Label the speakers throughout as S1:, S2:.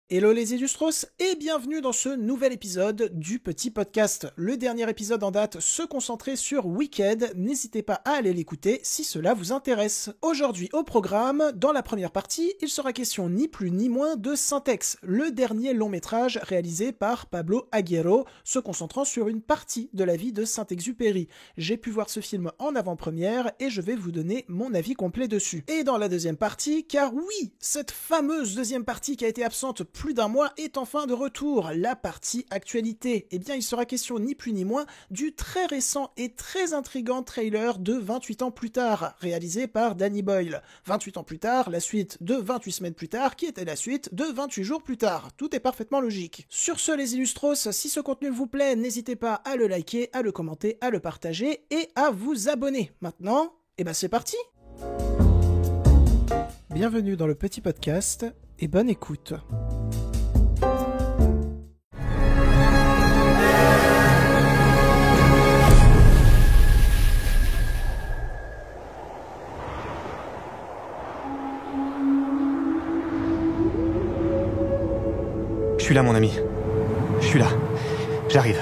S1: Hello les Illustros et bienvenue dans ce nouvel épisode du petit podcast. Le dernier épisode en date se concentrait sur Wicked, n'hésitez pas à aller l'écouter si cela vous intéresse. Aujourd'hui au programme, dans la première partie, il sera question ni plus ni moins de Syntex, le dernier long métrage réalisé par Pablo Aguero, se concentrant sur une partie de la vie de Saint-Exupéry. J'ai pu voir ce film en avant-première et je vais vous donner mon avis complet dessus. Et dans la deuxième partie, car oui, cette fameuse deuxième partie qui a été absente plus d'un mois est enfin de retour, la partie actualité. Eh bien, il sera question ni plus ni moins du très récent et très intriguant trailer de 28 ans plus tard, réalisé par Danny Boyle. 28 ans plus tard, la suite de 28 semaines plus tard, qui était la suite de 28 jours plus tard. Tout est parfaitement logique. Sur ce, les Illustros, si ce contenu vous plaît, n'hésitez pas à le liker, à le commenter, à le partager et à vous abonner. Maintenant, c'est parti! Bienvenue dans le petit podcast et bonne écoute.
S2: Je suis là, mon ami. Je suis là. J'arrive.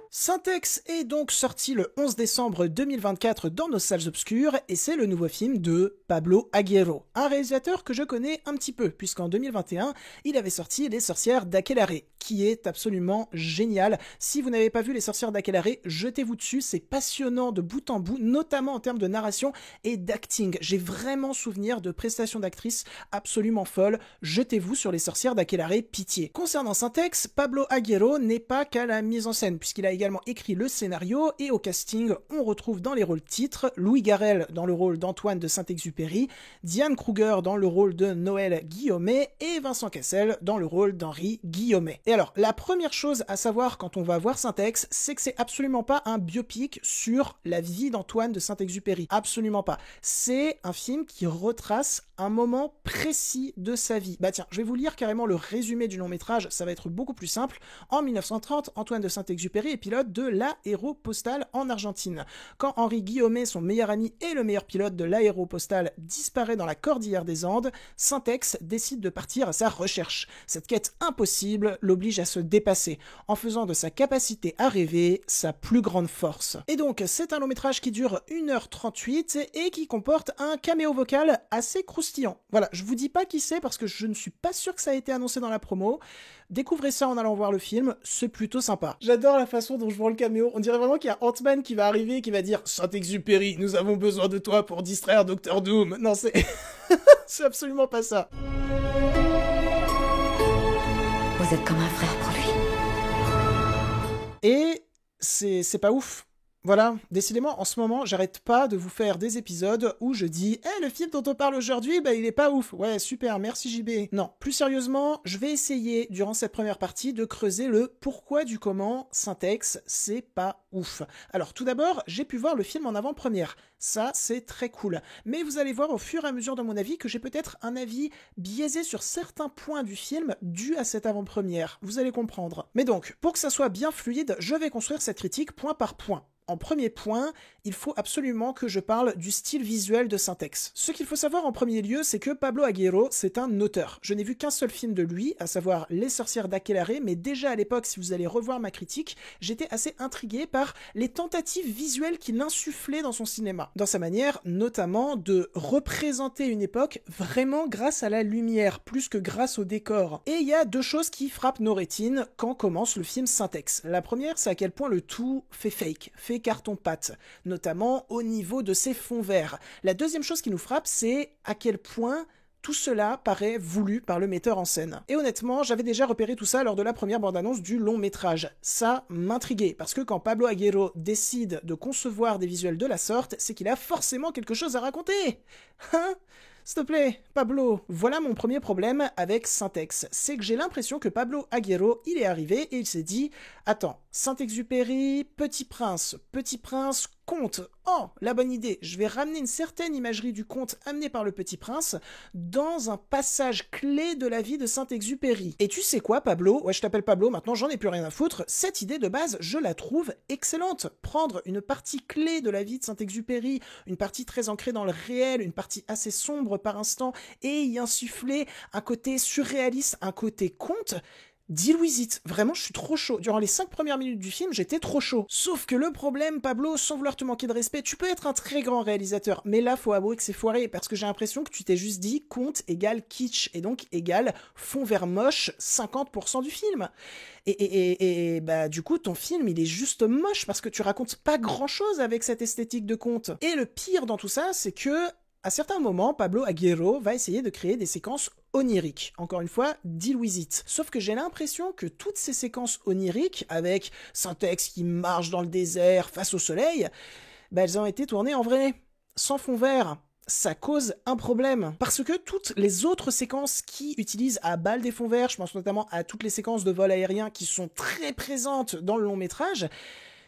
S1: Syntex est donc sorti le 11 décembre 2024 dans nos salles obscures et c'est le nouveau film de Pablo Aguero, un réalisateur que je connais un petit peu puisqu'en 2021, il avait sorti Les Sorcières d'Akelarre, qui est absolument génial. Si vous n'avez pas vu Les Sorcières d'Akelarre, jetez-vous dessus, c'est passionnant de bout en bout, notamment en termes de narration et d'acting. J'ai vraiment souvenir de prestations d'actrices absolument folles. Jetez-vous sur Les Sorcières d'Akelarre, pitié. Concernant Syntex, Pablo Aguero n'est pas qu'à la mise en scène puisqu'il a également écrit le scénario et au casting, on retrouve dans les rôles titres Louis Garrel dans le rôle d'Antoine de Saint-Exupéry, Diane Kruger dans le rôle de Noël Guillaumet et Vincent Cassel dans le rôle d'Henri Guillaumet. Et alors, la première chose à savoir quand on va voir Syntex, c'est que c'est absolument pas un biopic sur la vie d'Antoine de Saint-Exupéry. Absolument pas. C'est un film qui retrace un moment précis de sa vie. Bah tiens, je vais vous lire carrément le résumé du long métrage, ça va être beaucoup plus simple. En 1930, Antoine de Saint-Exupéry est pilote de l'Aéropostale en Argentine. Quand Henri Guillaumet, son meilleur ami et le meilleur pilote de l'Aéropostale, disparaît dans la cordillère des Andes, Syntex décide de partir à sa recherche. Cette quête impossible l'oblige à se dépasser, en faisant de sa capacité à rêver sa plus grande force. Et donc, c'est un long métrage qui dure 1h38 et qui comporte un caméo vocal assez croustillant. Voilà, je vous dis pas qui c'est parce que je ne suis pas sûr que ça a été annoncé dans la promo. Découvrez ça en allant voir le film, c'est plutôt sympa. J'adore la façon dont je vois le caméo, on dirait vraiment qu'il y a Ant-Man qui va arriver et qui va dire « Saint-Exupéry, nous avons besoin de toi pour distraire Dr Doom ». Non, c'est... c'est absolument pas ça.
S3: Vous êtes comme un frère pour lui.
S1: Et c'est pas ouf. Voilà, décidément, en ce moment, j'arrête pas de vous faire des épisodes où je dis « le film dont on parle aujourd'hui, il est pas ouf. Ouais, super, merci JB. » Non, plus sérieusement, je vais essayer, durant cette première partie, de creuser le pourquoi du comment Syntex, c'est pas ouf. Alors, tout d'abord, j'ai pu voir le film en avant-première. Ça, c'est très cool. Mais vous allez voir au fur et à mesure de mon avis que j'ai peut-être un avis biaisé sur certains points du film dû à cette avant-première. Vous allez comprendre. Mais donc, pour que ça soit bien fluide, je vais construire cette critique point par point. En premier point, il faut absolument que je parle du style visuel de Syntex. Ce qu'il faut savoir en premier lieu, c'est que Pablo Aguero, c'est un auteur. Je n'ai vu qu'un seul film de lui, à savoir Les Sorcières d'Akelarre, mais déjà à l'époque, si vous allez revoir ma critique, j'étais assez intrigué par les tentatives visuelles qu'il insufflait dans son cinéma. Dans sa manière, notamment, de représenter une époque vraiment grâce à la lumière, plus que grâce au décor. Et il y a deux choses qui frappent nos rétines quand commence le film Syntex. La première, c'est à quel point le tout fait fake, fait carton-pâte, notamment au niveau de ses fonds verts. La deuxième chose qui nous frappe, c'est à quel point tout cela paraît voulu par le metteur en scène. Et honnêtement, j'avais déjà repéré tout ça lors de la première bande-annonce du long métrage. Ça m'intriguait, parce que quand Pablo Aguero décide de concevoir des visuels de la sorte, c'est qu'il a forcément quelque chose à raconter. Hein ? S'il te plaît, Pablo. Voilà mon premier problème avec Syntex. C'est que j'ai l'impression que Pablo Aguero, il est arrivé et il s'est dit « Attends, Saint-Exupéry, Petit Prince conte. Oh, la bonne idée, je vais ramener une certaine imagerie du conte amené par le Petit Prince dans un passage clé de la vie de Saint-Exupéry. Et tu sais quoi, Pablo? Ouais, je t'appelle Pablo, maintenant j'en ai plus rien à foutre. Cette idée de base, je la trouve excellente. Prendre une partie clé de la vie de Saint-Exupéry, une partie très ancrée dans le réel, une partie assez sombre par instant, et y insuffler un côté surréaliste, un côté conte. Deal with it. Vraiment, je suis trop chaud. Durant les 5 premières minutes du film, j'étais trop chaud. Sauf que le problème, Pablo, sans vouloir te manquer de respect, tu peux être un très grand réalisateur, mais là, faut avouer que c'est foiré, parce que j'ai l'impression que tu t'es juste dit conte égale kitsch, et donc égale fond vert moche 50% du film. Et bah du coup, ton film, il est juste moche, parce que tu racontes pas grand-chose avec cette esthétique de conte. Et le pire dans tout ça, c'est que à certains moments, Pablo Aguirre va essayer de créer des séquences oniriques. Encore une fois, deal with it. Sauf que j'ai l'impression que toutes ces séquences oniriques, avec Syntex qui marche dans le désert face au soleil, bah elles ont été tournées en vrai, sans fond vert. Ça cause un problème. Parce que toutes les autres séquences qui utilisent à balle des fonds verts, je pense notamment à toutes les séquences de vol aérien qui sont très présentes dans le long métrage,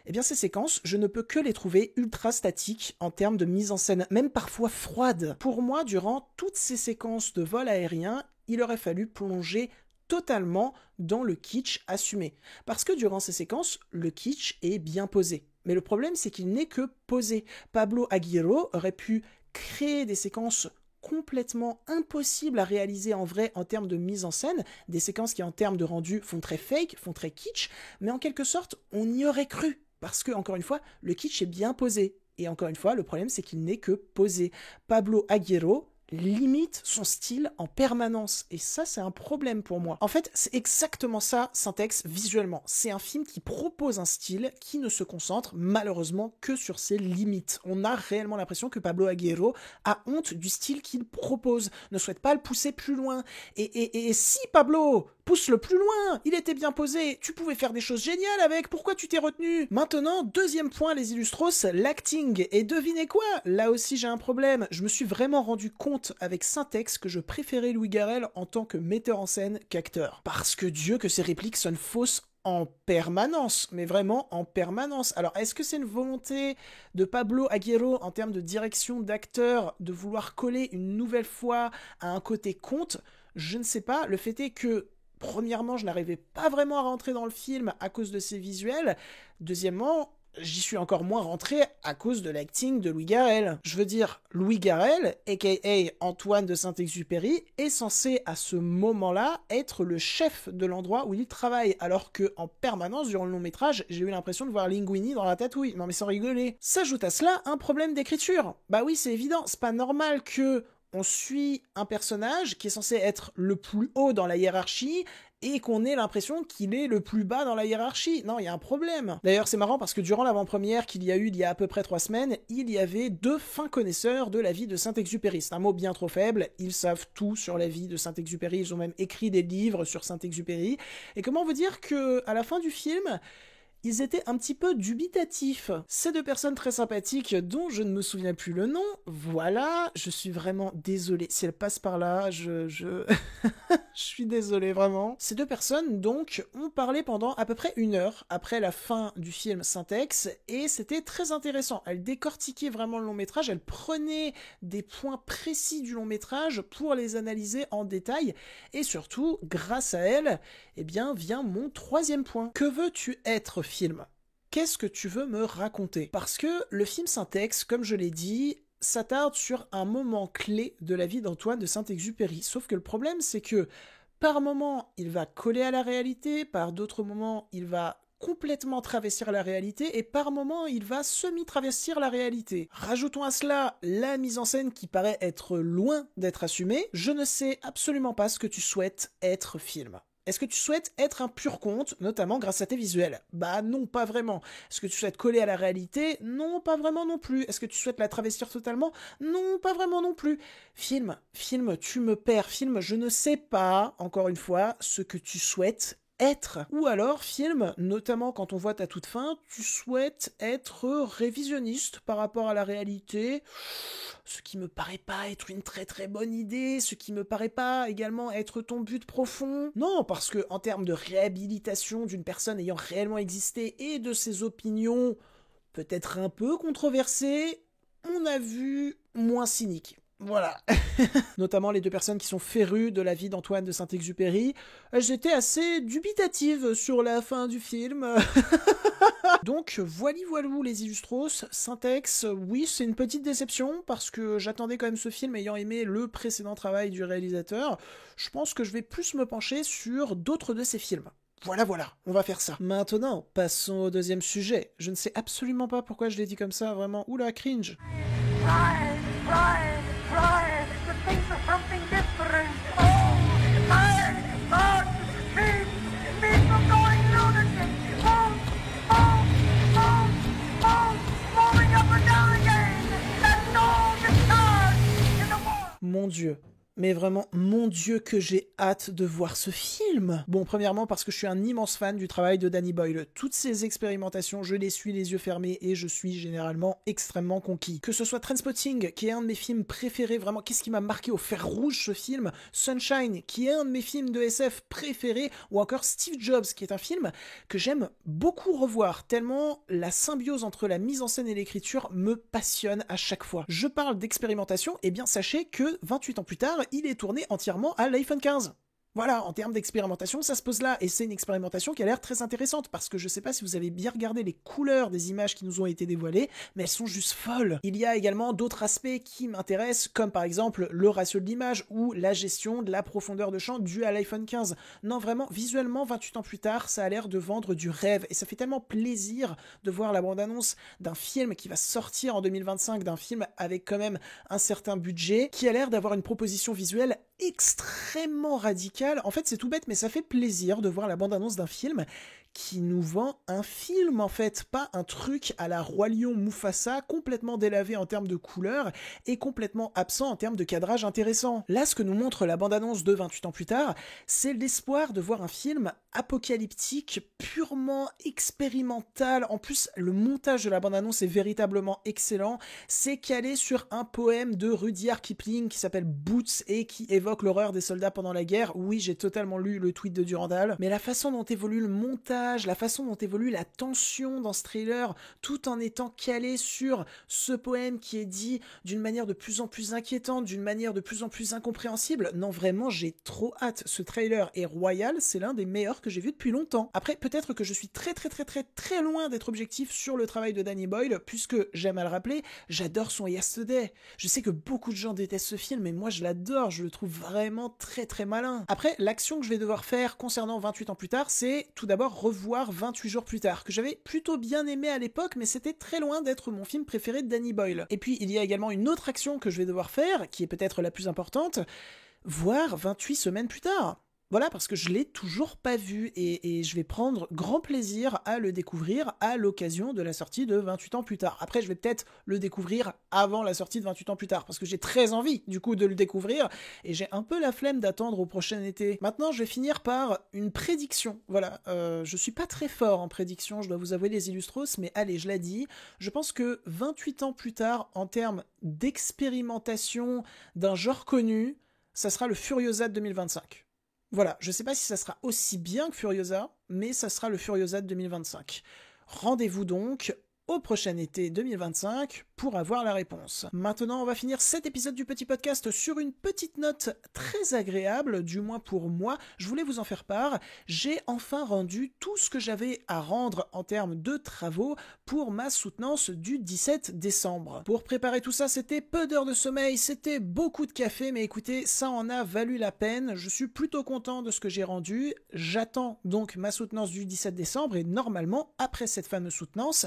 S1: eh bien ces séquences, je ne peux que les trouver ultra statiques en termes de mise en scène, même parfois froides. Pour moi, durant toutes ces séquences de vol aérien, il aurait fallu plonger totalement dans le kitsch assumé. Parce que durant ces séquences, le kitsch est bien posé. Mais le problème, c'est qu'il n'est que posé. Pablo Aguirre aurait pu créer des séquences complètement impossibles à réaliser en vrai en termes de mise en scène, des séquences qui en termes de rendu font très fake, font très kitsch, mais en quelque sorte, on y aurait cru. Parce que, encore une fois, le kitsch est bien posé. Et encore une fois, le problème, c'est qu'il n'est que posé. Pablo Aguirre limite son style en permanence. Et ça, c'est un problème pour moi. En fait, c'est exactement ça, Syntex, visuellement. C'est un film qui propose un style qui ne se concentre, malheureusement, que sur ses limites. On a réellement l'impression que Pablo Aguirre a honte du style qu'il propose, ne souhaite pas le pousser plus loin. Et si Pablo pousse-le plus loin, il était bien posé, tu pouvais faire des choses géniales avec, pourquoi tu t'es retenu? Maintenant, deuxième point, les illustros, l'acting. Et devinez quoi? Là aussi j'ai un problème, je me suis vraiment rendu compte avec Syntex que je préférais Louis Garrel en tant que metteur en scène qu'acteur. Parce que Dieu que ses répliques sonnent fausses en permanence, mais vraiment en permanence. Alors, est-ce que c'est une volonté de Pablo Aguirre en termes de direction d'acteur de vouloir coller une nouvelle fois à un côté conte? Je ne sais pas, le fait est que premièrement, je n'arrivais pas vraiment à rentrer dans le film à cause de ses visuels. Deuxièmement, j'y suis encore moins rentré à cause de l'acting de Louis Garrel. Je veux dire, Louis Garrel, a.k.a. Antoine de Saint-Exupéry, est censé à ce moment-là être le chef de l'endroit où il travaille, alors que en permanence, durant le long métrage, j'ai eu l'impression de voir Linguini dans Ratatouille. Non mais sans rigoler. S'ajoute à cela un problème d'écriture. Bah oui, c'est évident, c'est pas normal que on suit un personnage qui est censé être le plus haut dans la hiérarchie et qu'on ait l'impression qu'il est le plus bas dans la hiérarchie. Non, il y a un problème. D'ailleurs, c'est marrant parce que durant l'avant-première qu'il y a eu il y a à peu près 3 semaines, il y avait 2 fins connaisseurs de la vie de Saint-Exupéry. C'est un mot bien trop faible, ils savent tout sur la vie de Saint-Exupéry, ils ont même écrit des livres sur Saint-Exupéry. Et comment vous dire que à la fin du film, ils étaient un petit peu dubitatifs. Ces 2 personnes très sympathiques dont je ne me souviens plus le nom, voilà, je suis vraiment désolé. Si elles passent par là, je suis désolé, vraiment. Ces 2 personnes, donc, ont parlé pendant à peu près 1 heure après la fin du film Syntex, et c'était très intéressant. Elles décortiquaient vraiment le long métrage, elles prenaient des points précis du long métrage pour les analyser en détail, et surtout, grâce à elles, eh bien, vient mon 3e point. Que veux-tu être, film? Qu'est-ce que tu veux me raconter? Parce que le film Syntex, comme je l'ai dit, s'attarde sur un moment clé de la vie d'Antoine de Saint-Exupéry. Sauf que le problème, c'est que par moments, il va coller à la réalité, par d'autres moments, il va complètement travestir la réalité, et par moments, il va semi-travestir la réalité. Rajoutons à cela la mise en scène qui paraît être loin d'être assumée. Je ne sais absolument pas ce que tu souhaites être, film. Est-ce que tu souhaites être un pur conte, notamment grâce à tes visuels? Bah non, pas vraiment. Est-ce que tu souhaites coller à la réalité? Non, pas vraiment non plus. Est-ce que tu souhaites la travestir totalement? Non, pas vraiment non plus. Film, tu me perds. Film, je ne sais pas, encore une fois, ce que tu souhaites être. Ou alors, film, notamment quand on voit ta toute fin, tu souhaites être révisionniste par rapport à la réalité, ce qui me paraît pas être une très très bonne idée, ce qui me paraît pas également être ton but profond. Non, parce que en termes de réhabilitation d'une personne ayant réellement existé et de ses opinions, peut-être un peu controversé, on a vu moins cynique. Voilà. Notamment les deux personnes qui sont férues de la vie d'Antoine de Saint-Exupéry. J'étais assez dubitative sur la fin du film. Donc, voilou les illustros, Syntex, oui, c'est une petite déception, parce que j'attendais quand même ce film ayant aimé le précédent travail du réalisateur. Je pense que je vais plus me pencher sur d'autres de ses films. Voilà, on va faire ça. Maintenant, passons au deuxième sujet. Je ne sais absolument pas pourquoi je l'ai dit comme ça, vraiment. Oula, cringe.
S4: Try to think of something different. Oh, God, keep me from going lunatic. Falling up and down again. That's all the charge in the world.
S1: Mon Dieu. Mais vraiment, mon Dieu que j'ai hâte de voir ce film. Bon, premièrement parce que je suis un immense fan du travail de Danny Boyle. Toutes ces expérimentations, je les suis les yeux fermés et je suis généralement extrêmement conquis. Que ce soit Trainspotting, qui est un de mes films préférés, vraiment, qu'est-ce qui m'a marqué au fer rouge ce film, Sunshine, qui est un de mes films de SF préférés, ou encore Steve Jobs, qui est un film que j'aime beaucoup revoir, tellement la symbiose entre la mise en scène et l'écriture me passionne à chaque fois. Je parle d'expérimentation, et bien sachez que 28 ans plus tard, il est tourné entièrement à l'iPhone 15. Voilà, en termes d'expérimentation, ça se pose là, et c'est une expérimentation qui a l'air très intéressante, parce que je sais pas si vous avez bien regardé les couleurs des images qui nous ont été dévoilées, mais elles sont juste folles. Il y a également d'autres aspects qui m'intéressent, comme par exemple le ratio de l'image, ou la gestion de la profondeur de champ due à l'iPhone 15. Non, vraiment, visuellement, 28 ans plus tard, ça a l'air de vendre du rêve, et ça fait tellement plaisir de voir la bande-annonce d'un film qui va sortir en 2025, d'un film avec quand même un certain budget, qui a l'air d'avoir une proposition visuelle extrêmement radicale. En fait, c'est tout bête, mais ça fait plaisir de voir la bande-annonce d'un film qui nous vend un film, en fait, pas un truc à la Roi Lion Mufasa, complètement délavé en termes de couleurs et complètement absent en termes de cadrage intéressant. Là, ce que nous montre la bande-annonce de 28 ans plus tard, c'est l'espoir de voir un film apocalyptique, purement expérimental. En plus, le montage de la bande-annonce est véritablement excellent. C'est calé sur un poème de Rudyard Kipling qui s'appelle Boots et qui évoque l'horreur des soldats pendant la guerre. Oui, j'ai totalement lu le tweet de Durandal, mais la façon dont évolue le montage, la façon dont évolue la tension dans ce trailer, tout en étant calé sur ce poème qui est dit d'une manière de plus en plus inquiétante, d'une manière de plus en plus incompréhensible. Non, vraiment, j'ai trop hâte. Ce trailer est royal, c'est l'un des meilleurs que j'ai vu depuis longtemps. Après, peut-être que je suis très loin d'être objectif sur le travail de Danny Boyle, puisque, j'aime à le rappeler, j'adore son Yesterday. Je sais que beaucoup de gens détestent ce film, mais moi je l'adore, je le trouve vraiment très malin. Après, l'action que je vais devoir faire concernant 28 ans plus tard, c'est tout d'abord revoir 28 jours plus tard, que j'avais plutôt bien aimé à l'époque, mais c'était très loin d'être mon film préféré de Danny Boyle. Et puis, il y a également une autre action que je vais devoir faire, qui est peut-être la plus importante, voir 28 semaines plus tard. Voilà, parce que je l'ai toujours pas vu et je vais prendre grand plaisir à le découvrir à l'occasion de la sortie de 28 ans plus tard. Après, je vais peut-être le découvrir avant la sortie de 28 ans plus tard, parce que j'ai très envie, du coup, de le découvrir, et j'ai un peu la flemme d'attendre au prochain été. Maintenant, je vais finir par une prédiction. Voilà, je suis pas très fort en prédiction, je dois vous avouer les illustros, mais allez, je l'ai dit, je pense que 28 ans plus tard, en termes d'expérimentation d'un genre connu, ça sera le Furiosa de 2025. Voilà, je sais pas si ça sera aussi bien que Furiosa, mais ça sera le Furiosa de 2025. Rendez-vous donc au prochain été 2025 pour avoir la réponse. Maintenant, on va finir cet épisode du petit podcast sur une petite note très agréable, du moins pour moi. Je voulais vous en faire part. J'ai enfin rendu tout ce que j'avais à rendre en termes de travaux pour ma soutenance du 17 décembre. Pour préparer tout ça, c'était peu d'heures de sommeil, c'était beaucoup de café, mais écoutez, ça en a valu la peine. Je suis plutôt content de ce que j'ai rendu. J'attends donc ma soutenance du 17 décembre et normalement, après cette fameuse soutenance,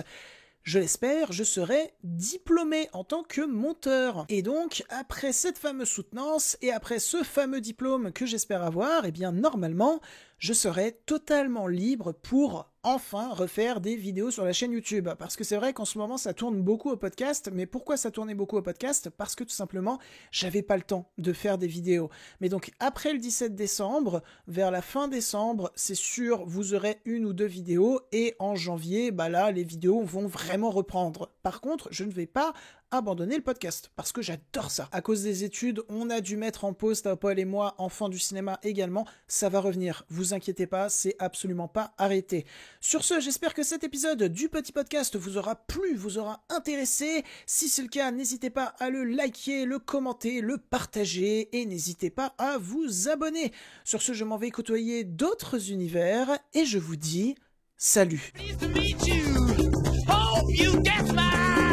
S1: je l'espère, je serai diplômé en tant que monteur. Et donc, après cette fameuse soutenance et après ce fameux diplôme que j'espère avoir, eh bien, normalement, je serai totalement libre pour enfin refaire des vidéos sur la chaîne YouTube. Parce que c'est vrai qu'en ce moment, ça tourne beaucoup au podcast. Mais pourquoi ça tournait beaucoup au podcast ? Parce que tout simplement, j'avais pas le temps de faire des vidéos. Mais donc, après le 17 décembre, vers la fin décembre, c'est sûr, vous aurez 1 ou 2 vidéos. Et en janvier, bah là, les vidéos vont vraiment reprendre. Par contre, je ne vais pas abandonner le podcast, parce que j'adore ça. À cause des études, on a dû mettre en pause, Paul et moi, enfants du cinéma également, ça va revenir, vous inquiétez pas, c'est absolument pas arrêté. Sur ce, j'espère que cet épisode du petit podcast vous aura plu, vous aura intéressé. Si c'est le cas, n'hésitez pas à le liker, le commenter, le partager, et n'hésitez pas à vous abonner. Sur ce, je m'en vais côtoyer d'autres univers, et je vous dis salut.
S5: Pleased to meet you. Hope you get my